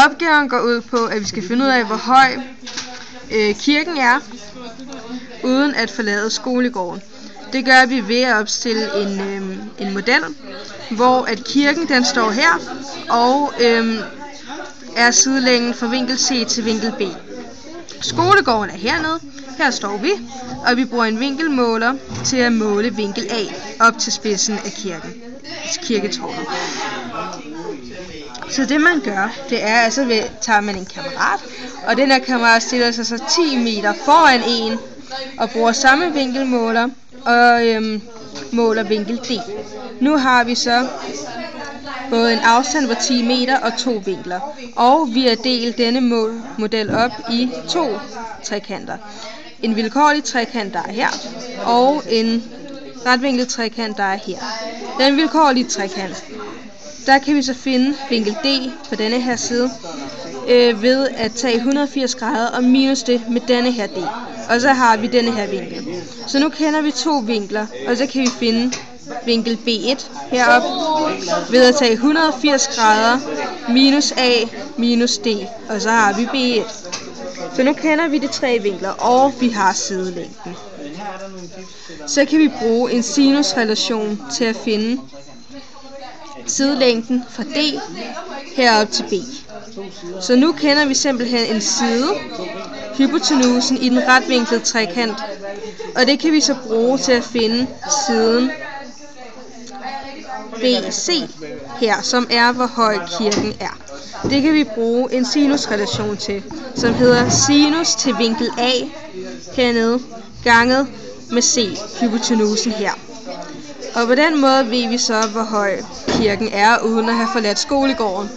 Opgaven går ud på, at vi skal finde ud af, hvor høj kirken er, uden at forlade skolegården. Det gør vi ved at opstille en model, hvor at kirken den står her, og er sidelængden fra vinkel C til vinkel B. Skolegården er hernede, her står vi, og vi bruger en vinkelmåler til at måle vinkel A op til spidsen af kirketårnet. Så det man gør, det er altså, tager man en kammerat, og den her kammerat stiller sig så 10 meter foran en, og bruger samme vinkelmåler, og måler vinkel D. Nu har vi så både en afstand på 10 meter og 2 vinkler, og vi har delt denne model op i 2 trekanter. En vilkårlig trekant, der er her, og en retvinklet trekant, der er her. Den vilkårlige trekant, der kan vi så finde vinkel D på denne her side, ved at tage 180 grader og minus det med denne her D. Og så har vi denne her vinkel. Så nu kender vi 2 vinkler, og så kan vi finde vinkel B1 heroppe ved at tage 180 grader minus A minus D, og så har vi B1. Så nu kender vi de 3 vinkler, og vi har sidelængden. Så kan vi bruge en sinusrelation til at finde sidelængden fra D herop til B. Så nu kender vi simpelthen en side, hypotenusen i den retvinklede trekant, og det kan vi så bruge til at finde siden BC her, som er hvor høj kirken er. Det kan vi bruge en sinusrelation til, som hedder sinus til vinkel A hernede ganget med C, hypotenusen her. Og på den måde ved vi så, hvor høj kirken er, uden at have forladt skolegården.